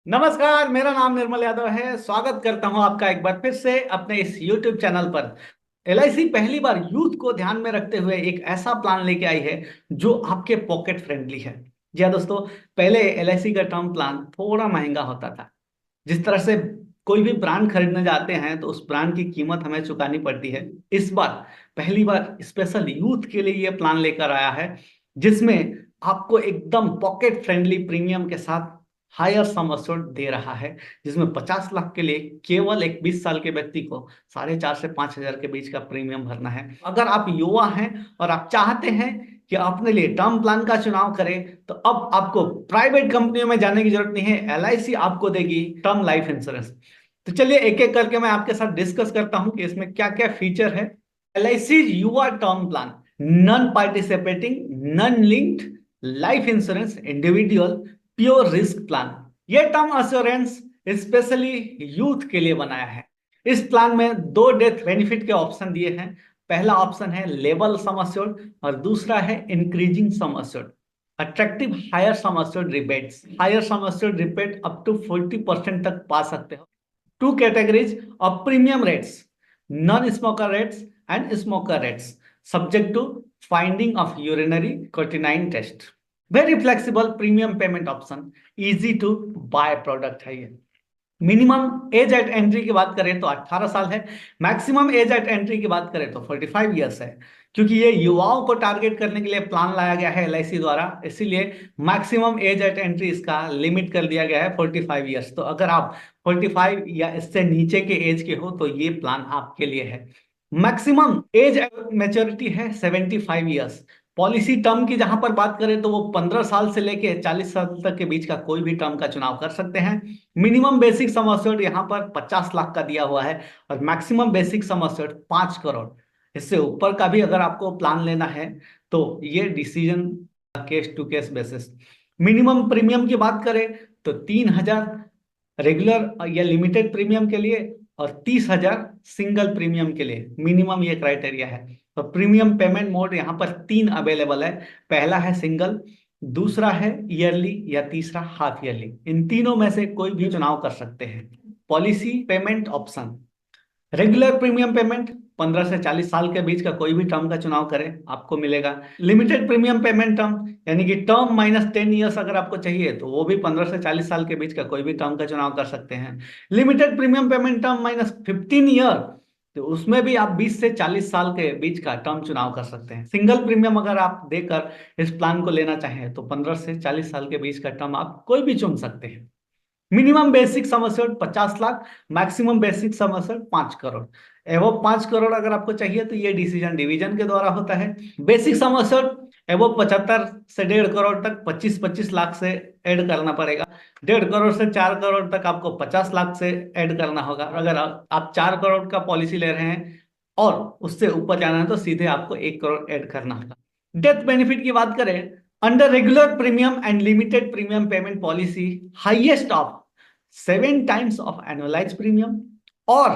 नमस्कार, मेरा नाम निर्मल यादव है। स्वागत करता हूं आपका एक बार फिर से अपने इस YouTube चैनल पर। एलआईसी पहली बार यूथ को ध्यान में रखते हुए एक ऐसा प्लान लेके आई है जो आपके पॉकेट फ्रेंडली है। जी हाँ दोस्तों, पहले एलआईसी का टर्म प्लान थोड़ा महंगा होता था। जिस तरह से कोई भी ब्रांड खरीदने जाते हैं तो उस ब्रांड की कीमत हमें चुकानी पड़ती है। इस बार पहली बार स्पेशल यूथ के लिए ये प्लान लेकर आया है, जिसमें आपको एकदम पॉकेट फ्रेंडली प्रीमियम के साथ हायर सम अस्योर्ड दे रहा है। जिसमें 50 लाख के लिए केवल एक 20 साल के व्यक्ति को 4,500 से 5,000 के बीच का प्रीमियम भरना है। अगर आप युवा हैं और आप चाहते हैं कि अपने लिए टर्म प्लान का चुनाव करें, तो अब आपको प्राइवेट कंपनियों में जाने की जरूरत नहीं है। एलआईसी आपको देगी टर्म लाइफ इंश्योरेंस। तो चलिए एक एक करके मैं आपके साथ डिस्कस करता हूं कि इसमें क्या क्या फीचर है। एलआईसी युवा term plan, non participating, non linked life insurance, individual pure risk plan. ये टर्म अश्योरेंस स्पेशली यूथ के लिए बनाया है। इस प्लान में दो डेथ बेनिफिट के ऑप्शन दिए हैं। पहला ऑप्शन है लेवल सम अस्योर्ड और दूसरा है increasing sum assured. Attractive higher sum assured rebates, higher sum assured rebate up to 40% तक पा सकते हो। Two categories of premium rates, non smoker rates and smoker rates, subject to finding of urinary creatinine test. Very flexible premium payment option, easy to buy product है ये। Minimum age eight entry की बात करें तो 18 साल है। Maximum age eight entry की बात करें तो 45 ईयर्स है। क्योंकि ये युवाओं को टारगेट करने के लिए प्लान लाया गया है एलआईसी द्वारा, इसीलिए मैक्सिमम एज एट एंट्री इसका लिमिट कर दिया गया है 45 ईयर्स। तो अगर आप 45 या इससे नीचे के एज के हो तो ये प्लान आपके लिए है। मैक्सिमम एज मैच्योरिटी है 75 ईयर्स। पॉलिसी टर्म की जहां पर बात करें तो वो 15 साल से लेके 40 साल तक के बीच का कोई भी टर्म का चुनाव कर सकते हैं। मिनिमम बेसिक सम अस्योर्ड यहाँ पर 50 लाख का दिया हुआ है और maximum basic sum assured 5 crore. इससे ऊपर का भी अगर आपको प्लान लेना है तो ये decision case to case basis. Minimum premium की बात करें तो 3,000 रेगुलर या लिमिटेड प्रीमियम के लिए और 30,000 सिंगल प्रीमियम के लिए मिनिमम ये क्राइटेरिया है। तो प्रीमियम पेमेंट मोड यहाँ पर तीन अवेलेबल है। पहला है सिंगल, दूसरा है ईयरली या तीसरा हाफ ईयरली। इन तीनों में से कोई भी चुनाव कर सकते हैं। Policy payment option, regular premium payment 15 से 40 साल के बीच का कोई भी टर्म का चुनाव करें आपको मिलेगा। लिमिटेड प्रीमियम पेमेंट टर्म यानी कि टर्म -10 ईयर्स अगर आपको चाहिए तो वो भी 15 से 40 साल के बीच का कोई भी टर्म का चुनाव कर सकते हैं। Limited premium payment term -15 year, तो उसमें भी आप 20 से 40 साल के बीच का टर्म चुनाव कर सकते हैं। सिंगल प्रीमियम अगर आप देकर इस प्लान को लेना चाहें तो 15 से 40 साल के बीच का टर्म आप कोई भी चुन सकते हैं। Minimum basic sum assured 50 lakh, maximum basic sum assured 5 crore. एवो 5 करोड़ अगर आपको चाहिए तो ये डिसीजन डिवीजन के द्वारा होता है। बेसिक सम अस्योर्ड एवो 75 से 1.5 करोड़ तक 25-25 लाख से ऐड करना पड़ेगा। 1.5 करोड़ से 4 करोड़ तक आपको 50 लाख से ऐड करना होगा। अगर आप 4 करोड़ का पॉलिसी ले रहे हैं और उससे ऊपर जाना है तो सीधे आपको 1 करोड़ ऐड करना होगा। डेथ बेनिफिट की बात करें, under regular premium and limited premium payment policy, highest of 7 times of annualized premium or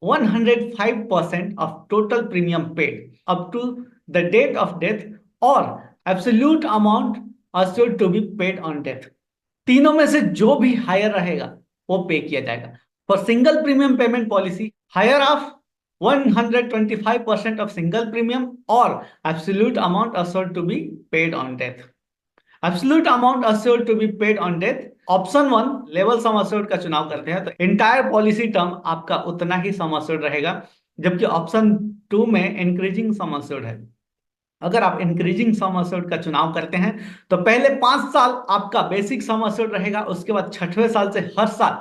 105% of total premium paid up to the date of death or absolute amount assured to be paid on death। तीनों में से जो भी higher रहेगा वो पे किया जाएगा। For single premium payment policy, higher of 125% of single premium or absolute amount assured to be paid on death। Absolute amount assured to be paid on death, option 1 level sum assured का चुनाव करते हैं तो entire policy term आपका उतना ही सम assured रहेगा। जबकि option 2 में इंक्रीजिंग सम अस्योर्ड है। अगर आप इंक्रीजिंग सम अस्योर्ड का चुनाव करते हैं तो पहले 5 साल आपका बेसिक सम अस्योर्ड रहेगा, उसके बाद छठवें साल से हर साल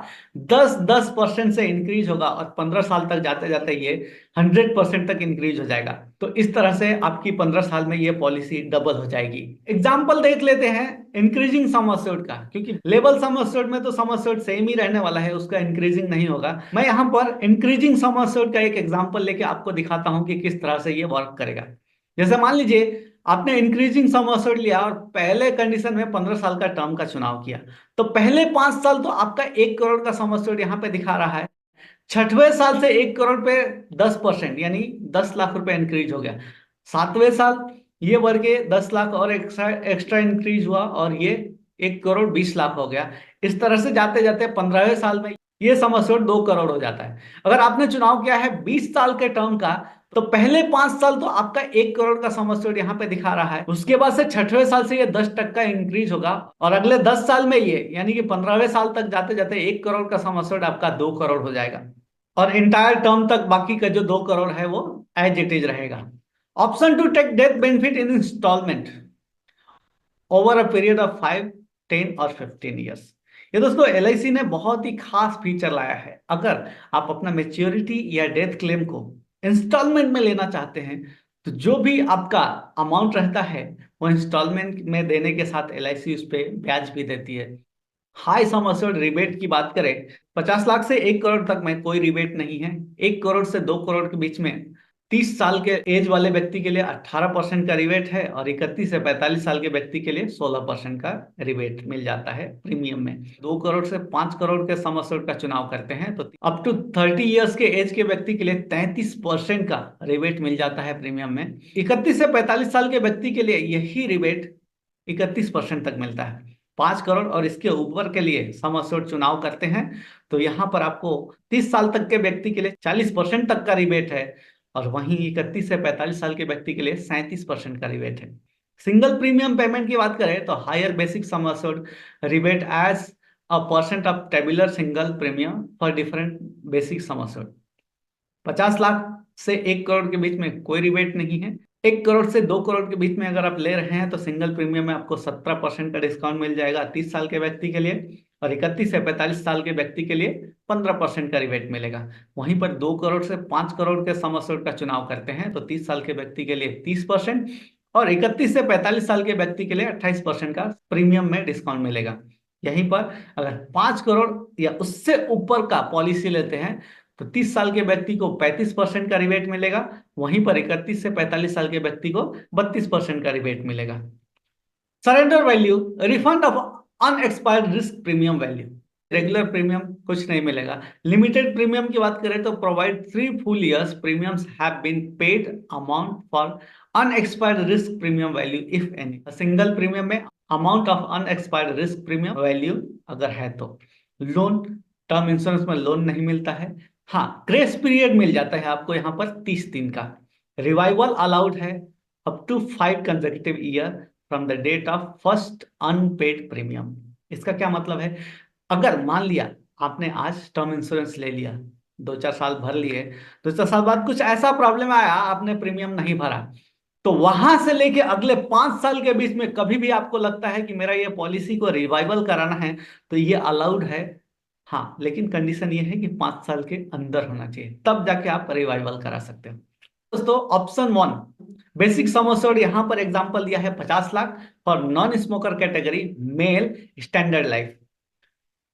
10-10% से इंक्रीज होगा और 15 साल तक जाते जाते ये 100% तक इंक्रीज हो जाएगा। तो इस तरह से आपकी 15 साल में ये पॉलिसी डबल हो जाएगी। एग्जाम्पल देख लेते हैं इंक्रीजिंग सम अस्योर्ड का, क्योंकि लेवल सम अस्योर्ड में तो सम अस्योर्ड सेम ही रहने वाला है, उसका इंक्रीजिंग नहीं होगा। मैं यहाँ पर इंक्रीजिंग सम अस्योर्ड का एक एग्जाम्पल लेके आपको दिखाता हूँ कि किस तरह से ये वर्क करेगा। जैसे मान लीजिए आपने इंक्रीजिंग सम अस्योर्ड लिया और पहले कंडीशन में 15 साल का टर्म का चुनाव किया, तो पहले 5 साल तो आपका 1 करोड़ का सम अस्योर्ड यहाँ पे दिखा रहा है। छठवें साल से 1 करोड़ पे 10% यानी 10 लाख रुपए इंक्रीज हो गया। सातवें साल ये बढ़ के 10 लाख और एक्स्ट्रा एक्स्ट्रा इंक्रीज हुआ और ये 1 करोड़ 20 लाख हो गया। इस तरह से जाते जाते 15वें साल में ये सम एश्योर्ड 2 करोड़ हो जाता है। अगर आपने चुनाव किया है 20 साल के टर्म का, तो पहले 5 साल तो आपका 1 करोड़ का सम एश्योर्ड यहाँ पे दिखा रहा है। उसके बाद से छठवें साल से ये 10% इंक्रीज होगा, और अगले 10 साल में ये यानी कि 15वें साल तक जाते जाते 1 करोड़ का सम एश्योर्ड आपका 2 करोड़ हो जाएगा। और इंटायर टर्म तक बाकी का जो 2 करोड़ है वो एज इट इज रहेगा। Option to take death benefit in instalment over a period of 5 10 और 15 ईयर्स। ये दोस्तों LIC ने बहुत ही खास फीचर लाया है। अगर आप अपना मेच्योरिटी या डेथ क्लेम को इंस्टॉलमेंट में लेना चाहते हैं, तो जो भी आपका अमाउंट रहता है वो इंस्टॉलमेंट में देने के साथ LIC उस पर ब्याज भी देती है। हाई सम एश्योर्ड रिबेट की बात करें, 50 लाख से 1 करोड़ तक में कोई रिबेट नहीं है। 1 करोड़ से 2 करोड़ के बीच में 30 साल के एज वाले व्यक्ति के लिए 18% का रिबेट है, और 31 से 45 साल के व्यक्ति के लिए 16% का रिबेट मिल जाता है प्रीमियम में। 2 करोड़ से 5 करोड़ के सम एश्योर्ड का चुनाव करते हैं तो अप टू 30 ईयर्स के एज के व्यक्ति के लिए 33% का रिबेट मिल जाता है प्रीमियम में। 31 से 45 साल के व्यक्ति के लिए यही रिबेट 31% तक मिलता है। 5 करोड़ और इसके ऊपर के लिए सम एश्योर्ड चुनाव करते हैं तो यहाँ पर आपको 30 साल तक के व्यक्ति के लिए 40% तक का रिबेट है, और वहीं 31 से 45 साल के व्यक्ति के लिए 37% का रिबेट है। सिंगल प्रीमियम पेमेंट की बात करें तो higher basic sum assured rebate as a percent of tabular single premium for different basic sum assured. 50 lakh से 1 करोड़ के बीच में कोई रिबेट नहीं है। 1 करोड़ से 2 करोड़ के बीच में अगर आप ले रहे हैं तो सिंगल प्रीमियम में आपको 17% का डिस्काउंट मिल जाएगा 30 साल के व्यक्ति के लिए, और 31 से 45 साल के व्यक्ति के लिए 15% का रिबेट मिलेगा। वहीं पर 2 करोड़ से 5 करोड़ के सम एश्योर्ड का चुनाव करते हैं तो 30 साल के व्यक्ति के लिए 30%, और 31 से 45 साल के व्यक्ति के लिए 28% का प्रीमियम में डिस्काउंट मिलेगा। यहीं पर अगर 5 करोड़ या उससे ऊपर का पॉलिसी लेते हैं तो 30 साल के व्यक्ति को 35% का रिबेट मिलेगा, वहीं पर 31 से 45 साल के व्यक्ति को 32% का रिबेट मिलेगा। Surrender value refund of unexpired risk premium value. Regular premium कुछ नहीं मिलेगा। लिमिटेड प्रीमियम की बात करें तो provide 3 full years premiums have been paid amount for unexpired risk premium value if any. Single premium में amount of unexpired risk premium value अगर है तो। लोन, टर्म इंश्योरेंस में लोन नहीं मिलता है। हाँ, ग्रेस पीरियड मिल जाता है आपको यहाँ पर 30 दिन का। रिवाइवल अलाउड है up to 5 consecutive year from the date of first unpaid premium. इसका क्या मतलब है? अगर मान लिया आपने आज टर्म इंश्योरेंस ले लिया, 2 4 साल भर लिए, 2 4 साल बाद कुछ ऐसा प्रॉब्लम आया, आपने प्रीमियम नहीं भरा, तो वहां से लेके अगले 5 साल के बीच में कभी भी आपको लगता है कि मेरा ये पॉलिसी को रिवाइवल कराना है तो ये अलाउड है। हाँ, लेकिन कंडीशन ये है कि 5 साल के अंदर होना चाहिए, तब जाके आप रिवाइवल करा सकते हो। दोस्तों, ऑप्शन 1 बेसिक सम एश्योर्ड यहाँ पर एग्जांपल दिया है 50 lakh for non smoker category male standard life.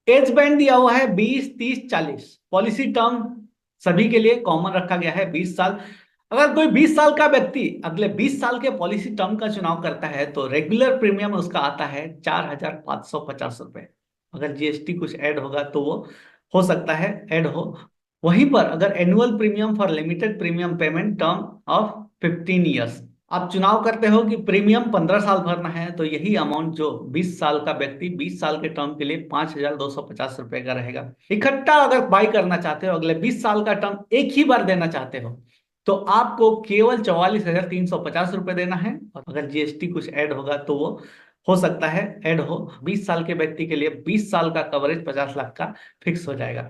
As band दिया हुआ है 20 30 40। पॉलिसी टर्म सभी के लिए कॉमन रखा गया है 20 साल। अगर कोई 20 साल का व्यक्ति अगले 20 साल के पॉलिसी टर्म का चुनाव करता है तो रेगुलर प्रीमियम उसका आता है 4550 रुपए। अगर GST कुछ ऐड होगा तो वो हो सकता है ऐड हो। वहीं पर अगर annual premium for limited premium payment term of 15 years, आप चुनाव करते हो कि प्रीमियम 15 साल भरना है, तो यही अमाउंट जो 20 साल का व्यक्ति 20 साल के टर्म के लिए 5250 रुपए का रहेगा। इकट्ठा अगर बाई करना चाहते हो, अगले 20 साल का टर्म एक ही बार देना चाहते हो, तो आपको केवल 44,350 रुपए देना है। और अगर GST कुछ ऐड होगा तो वो हो सकता है ऐड हो। 20 साल के व्यक्ति के लिए 20 साल का कवरेज 50 लाख का फिक्स हो जाएगा।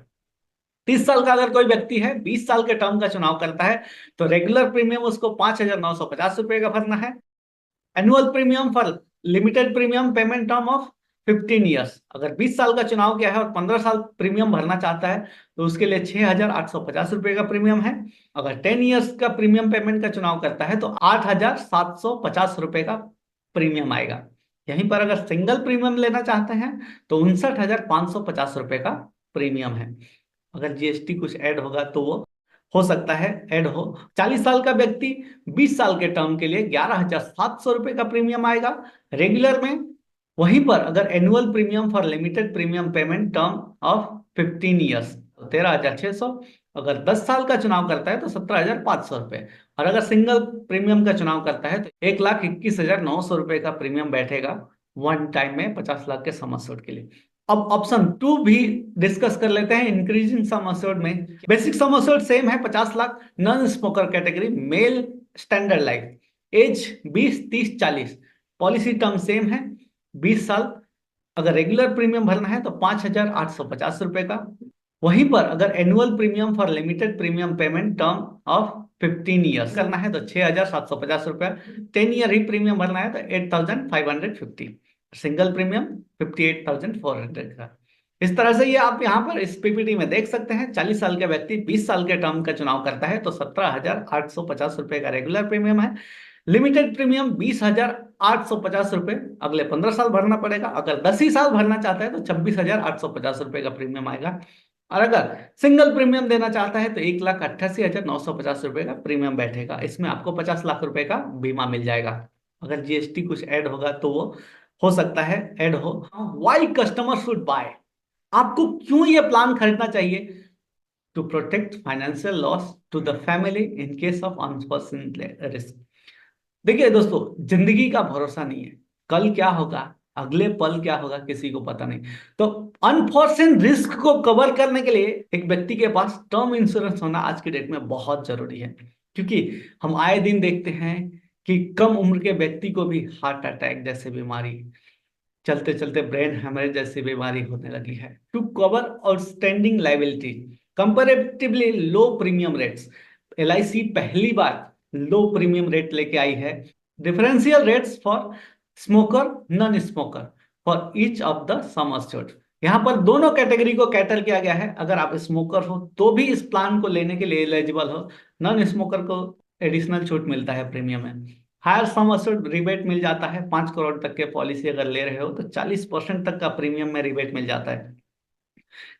30 साल का अगर कोई व्यक्ति है 20 साल के टर्म का चुनाव करता है तो रेगुलर प्रीमियम उसको 5,950 रुपए का भरना है। Annual premium for limited premium payment term of 15 years, अगर 20 साल का चुनाव किया है और 15 साल प्रीमियम भरना चाहता है तो उसके लिए 6,850 रुपए का प्रीमियम है। अगर 10 ईयर्स का प्रीमियम पेमेंट का चुनाव करता है तो 8,750 रुपए का प्रीमियम आएगा। यहीं पर अगर सिंगल प्रीमियम लेना चाहते हैं तो 59,550 रुपए का प्रीमियम है। अगर GST कुछ ऐड होगा तो वो हो सकता है ऐड हो। 40 साल का व्यक्ति 20 साल के टर्म के लिए 11,700 रुपए का प्रीमियम आएगा रेगुलर में। वहीं पर अगर annual premium for limited premium payment term of 15 years 13,600। अगर 10 साल का चुनाव करता है तो 17,500 रुपए। और अगर सिंगल प्रीमियम का चुनाव करता है तो 1,21,900 रुपए का प्रीमियम बैठेगा। वन टाइम में 50 लाख के सम एश्योर्ड के लिए। अब ऑप्शन 2 भी डिस्कस कर लेते हैं, इंक्रीजिंग सम एश्योर्ड में। बेसिक सम एश्योर्ड सेम है 50 lakh, non smoker category, male, standard life, age 20, 30, 40। Policy term same है 20 साल। अगर रेगुलर प्रीमियम भरना है तो 5,850 रुपए का। वहीं पर अगर annual premium for limited premium payment term of 15 years करना है तो 6,750 रुपया। 10 ईयर ही प्रीमियम भरना है तो 8,550। सिंगल प्रीमियम 58,400 का। इस तरह से ये आप यहाँ पर इस पीपीटी में देख सकते हैं। 40 साल के व्यक्ति 20 साल के टर्म का चुनाव करता है तो 17,850 रुपए का रेगुलर प्रीमियम है। लिमिटेड प्रीमियम 20,850 रुपए अगले 15 साल भरना पड़ेगा। अगर 10 ही साल भरना चाहता है तो 26,850 रुपए का प्रीमियम आएगा। और अगर सिंगल प्रीमियम देना चाहता है तो 1,88,950 रुपए का प्रीमियम बैठेगा। इसमें आपको 50 लाख रुपए का बीमा मिल जाएगा। अगर जीएसटी कुछ ऐड होगा तो वो हो सकता है ऐड हो। वाई कस्टमर शुड बाय, आपको क्यों ये प्लान खरीदना चाहिए? To protect financial loss to the family in case of unforeseen risk. देखिए दोस्तों, जिंदगी का भरोसा नहीं है, कल क्या होगा, अगले पल क्या होगा, किसी को पता नहीं। तो अनफोर्सिन रिस्क को कवर करने के लिए एक व्यक्ति के पास टर्म इंश्योरेंस होना आज की डेट में बहुत जरूरी है। क्योंकि हम आए दिन देखते हैं कि कम उम्र के व्यक्ति को भी हार्ट अटैक जैसी बीमारी, चलते चलते ब्रेन हेमरेज जैसी बीमारी होने लगी है। To cover outstanding liability comparatively low premium rates, LIC पहली बार लो प्रीमियम रेट लेके आई है। Differential rates for smoker, non smoker for each of the sum assured. यहाँ पर दोनों कैटेगरी को कैटर किया गया है। अगर आप स्मोकर हो तो भी इस प्लान को लेने के लिए एलिजिबल हो, नॉन स्मोकर को एडिशनल छूट मिलता है प्रीमियम में। हायर सम एश्योर्ड रिबेट मिल जाता है। 5 करोड़ तक के पॉलिसी अगर ले रहे हो तो 40% तक का प्रीमियम में रिबेट मिल जाता है।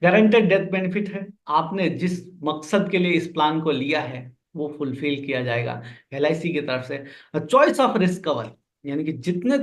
गारंटेड डेथ बेनिफिट है, आपने जिस मकसद के लिए इस प्लान को लिया है वो फुलफिल किया जाएगा एलआईसी की तरफ से। चॉइस ऑफ रिस्क कवर, यानी कि जितने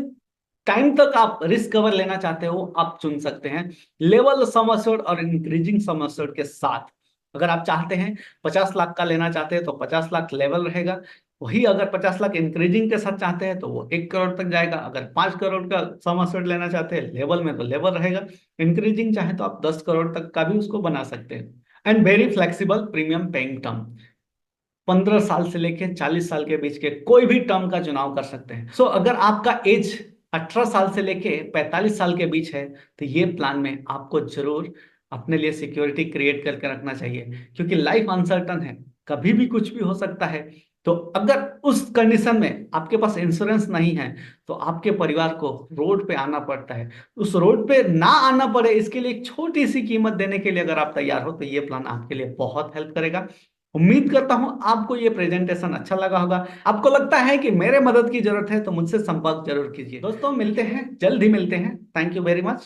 टाइम तक आप रिस्क कवर लेना चाहते हो आप चुन सकते हैं, लेवल सम एश्योर्ड और इंक्रीजिंग सम एश्योर्ड के साथ। अगर आप चाहते हैं 50 लाख का लेना चाहते हैं तो 50 लाख लेवल रहेगा। वही अगर 50 लाख इंक्रीजिंग के साथ चाहते हैं तो वो 1 करोड़ तक जाएगा। अगर 5 करोड़ का सम एश्योर्ड लेना चाहते हैं लेवल में तो लेवल रहेगा। इंक्रीजिंग चाहे तो आप 10 करोड़ तक का भी उसको बना सकते हैं। And very flexible premium paying term, 15 साल से लेकर 40 साल के बीच के कोई भी टर्म का चुनाव कर सकते हैं। सो अगर आपका एज 18 साल से लेके 45 साल के बीच है तो ये प्लान में आपको जरूर अपने लिए सिक्योरिटी क्रिएट करके रखना चाहिए। क्योंकि लाइफ अनसर्टन है, कभी भी कुछ भी हो सकता है। तो अगर उस कंडीशन में आपके पास इंश्योरेंस नहीं है तो आपके परिवार को रोड पे आना पड़ता है। उस रोड पे ना आना पड़े इसके लिए एक छोटी सी कीमत देने के लिए अगर आप तैयार हो तो ये प्लान आपके लिए बहुत हेल्प करेगा। उम्मीद करता हूं आपको ये प्रेजेंटेशन अच्छा लगा होगा। आपको लगता है कि मेरे मदद की जरूरत है तो मुझसे संपर्क जरूर कीजिए। दोस्तों मिलते हैं, जल्द ही मिलते हैं। Thank you very much.